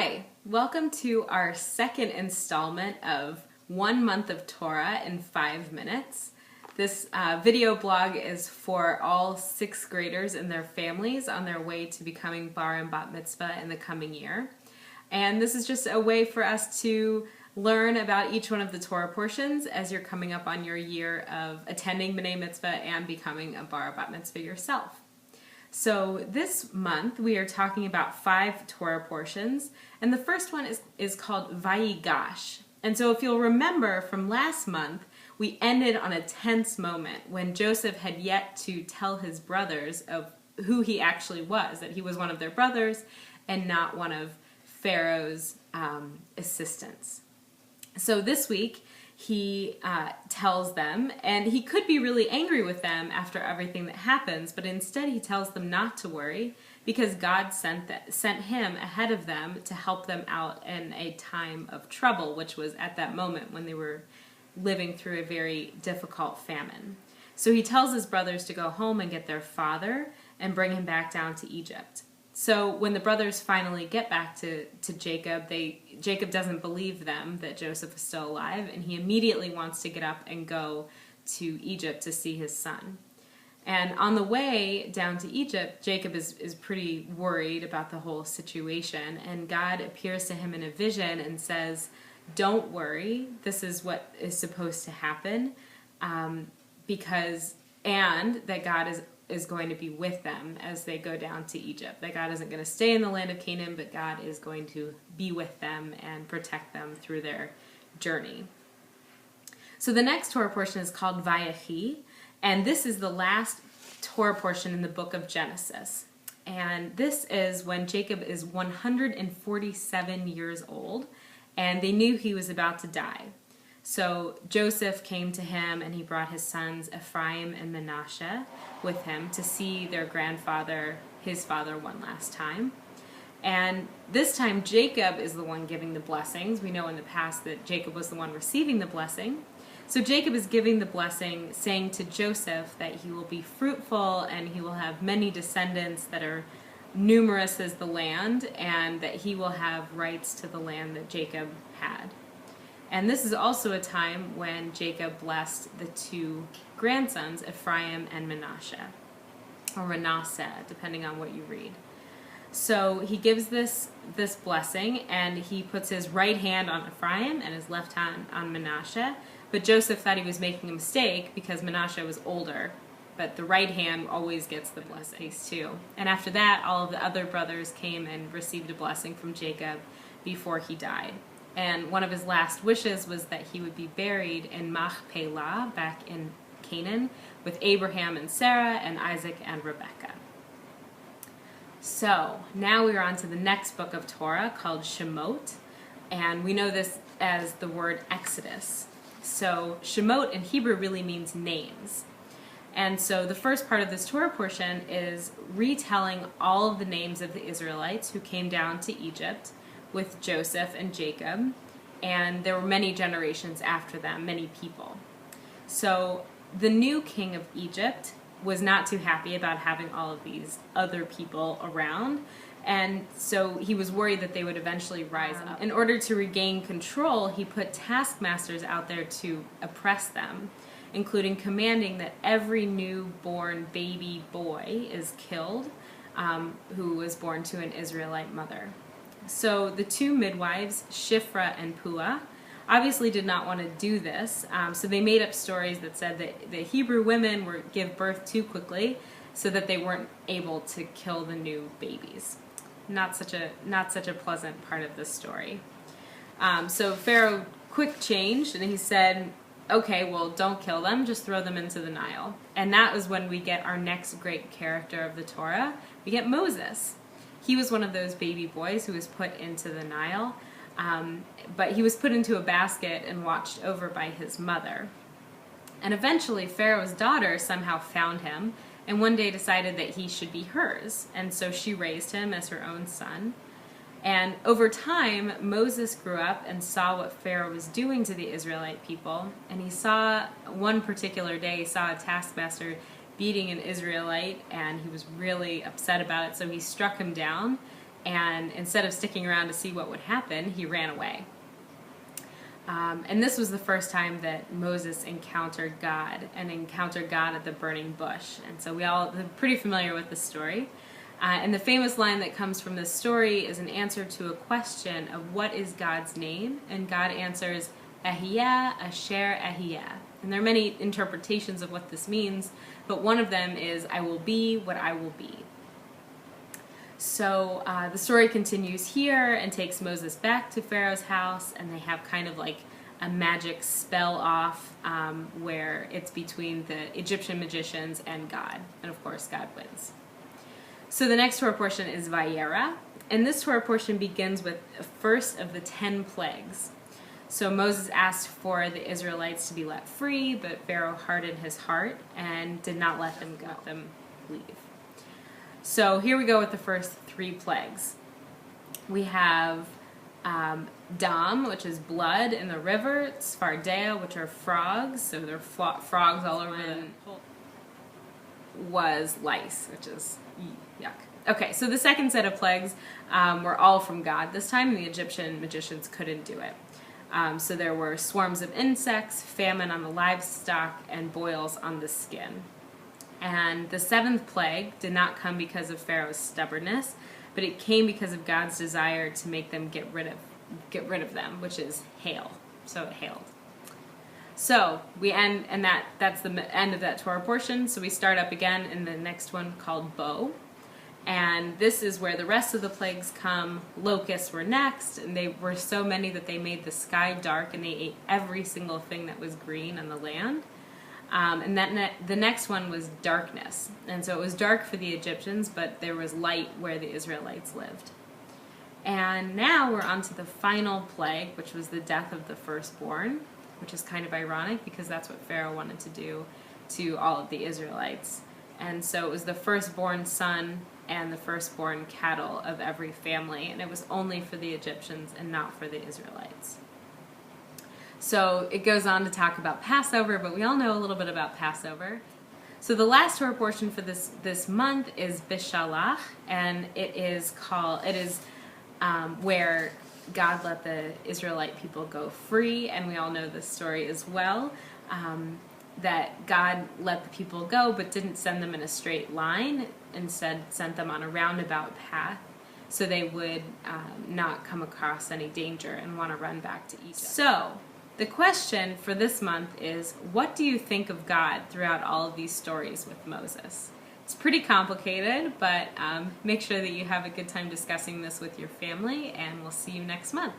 Hi, welcome to our second installment of 1 month of Torah in 5 minutes. This video blog is for all 6th graders and their families on their way to becoming bar and bat mitzvah in the coming year. And this is just a way for us to learn about each one of the Torah portions as you're coming up on your year of attending B'nai Mitzvah and becoming a bar or bat mitzvah yourself. So this month we are talking about 5 Torah portions, and the first one is called Vayigash. And so if you'll remember from last month, we ended on a tense moment when Joseph had yet to tell his brothers of who he actually was, that he was one of their brothers and not one of Pharaoh's assistants. So this week he tells them, and he could be really angry with them after everything that happens, but instead he tells them not to worry because God sent him ahead of them to help them out in a time of trouble, which was at that moment when they were living through a very difficult famine. So he tells his brothers to go home and get their father and bring him back down to Egypt. So when the brothers finally get back to Jacob, Jacob doesn't believe them that Joseph is still alive, and he immediately wants to get up and go to Egypt to see his son. And on the way down to Egypt, Jacob is pretty worried about the whole situation, and God appears to him in a vision and says, "Don't worry, this is what is supposed to happen, and that God is going to be with them as they go down to Egypt. That God isn't going to stay in the land of Canaan, but God is going to be with them and protect them through their journey." So the next Torah portion is called Vayechi, and this is the last Torah portion in the book of Genesis. And this is when Jacob is 147 years old, and they knew he was about to die. So Joseph came to him, and he brought his sons Ephraim and Manasseh with him to see their grandfather, his father, one last time. And this time Jacob is the one giving the blessings. We know in the past that Jacob was the one receiving the blessing. So Jacob is giving the blessing, saying to Joseph that he will be fruitful and he will have many descendants that are numerous as the land, and that he will have rights to the land that Jacob had. And this is also a time when Jacob blessed the 2 grandsons, Ephraim and Manasseh, or Manasseh, depending on what you read. So he gives this blessing, and he puts his right hand on Ephraim and his left hand on Manasseh. But Joseph thought he was making a mistake because Manasseh was older, but the right hand always gets the blessing too. And after that, all of the other brothers came and received a blessing from Jacob before he died. And one of his last wishes was that he would be buried in Machpelah, back in Canaan, with Abraham and Sarah and Isaac and Rebekah. So now we're on to the next book of Torah called Shemot, and we know this as the word Exodus. So Shemot in Hebrew really means names. And so the first part of this Torah portion is retelling all of the names of the Israelites who came down to Egypt with Joseph and Jacob, and there were many generations after them, many people. So the new king of Egypt was not too happy about having all of these other people around, and so he was worried that they would eventually rise up. In order to regain control, he put taskmasters out there to oppress them, including commanding that every newborn baby boy is killed who was born to an Israelite mother. So the 2 midwives, Shifra and Puah, obviously did not want to do this, so they made up stories that said that the Hebrew women give birth too quickly so that they weren't able to kill the new babies. Not such a pleasant part of this story. So Pharaoh quick changed, and he said, "Okay, well, don't kill them, just throw them into the Nile." And that was when we get our next great character of the Torah. We get Moses. He was one of those baby boys who was put into the Nile, but he was put into a basket and watched over by his mother. And eventually Pharaoh's daughter somehow found him and one day decided that he should be hers, and so she raised him as her own son. And over time, Moses grew up and saw what Pharaoh was doing to the Israelite people, and he saw one particular day, he saw a taskmaster beating an Israelite, and he was really upset about it, so he struck him down and instead of sticking around to see what would happen, he ran away. And this was the first time that Moses encountered God, and encountered God at the burning bush. And so we all are pretty familiar with the story. And the famous line that comes from this story is an answer to a question of what is God's name, and God answers, Ahiyah, Asher Ahiyah. And there are many interpretations of what this means, but one of them is, I will be what I will be. So the story continues here and takes Moses back to Pharaoh's house, and they have kind of like a magic spell off where it's between the Egyptian magicians and God. And of course, God wins. So the next Torah portion is Vayera, and this Torah portion begins with the first of the 10 plagues. So Moses asked for the Israelites to be let free, but Pharaoh hardened his heart and did not let them leave. So here we go with the first 3 plagues. We have Dam, which is blood in the river, Tzfardea, which are frogs, so there are frogs all over was lice, which is yuck. Okay, so the second set of plagues were all from God this time, and the Egyptian magicians couldn't do it. So there were swarms of insects, famine on the livestock, and boils on the skin. And the 7th plague did not come because of Pharaoh's stubbornness, but it came because of God's desire to make them get rid of them, which is hail. So it hailed. So we end, and that's the end of that Torah portion. So we start up again in the next one called Bo. And this is where the rest of the plagues come. Locusts were next, and they were so many that they made the sky dark, and they ate every single thing that was green on the land. And then the next one was darkness. And so it was dark for the Egyptians, but there was light where the Israelites lived. And now we're on to the final plague, which was the death of the firstborn, which is kind of ironic because that's what Pharaoh wanted to do to all of the Israelites. And so it was the firstborn son and the firstborn cattle of every family, and it was only for the Egyptians and not for the Israelites. So it goes on to talk about Passover, but we all know a little bit about Passover. So the last Torah portion for this month is Bishalach, and it is where God let the Israelite people go free, and we all know this story as well, that God let the people go but didn't send them in a straight line, instead sent them on a roundabout path so they would not come across any danger and want to run back to Egypt. So the question for this month is, what do you think of God throughout all of these stories with Moses? It's pretty complicated, but make sure that you have a good time discussing this with your family, and we'll see you next month.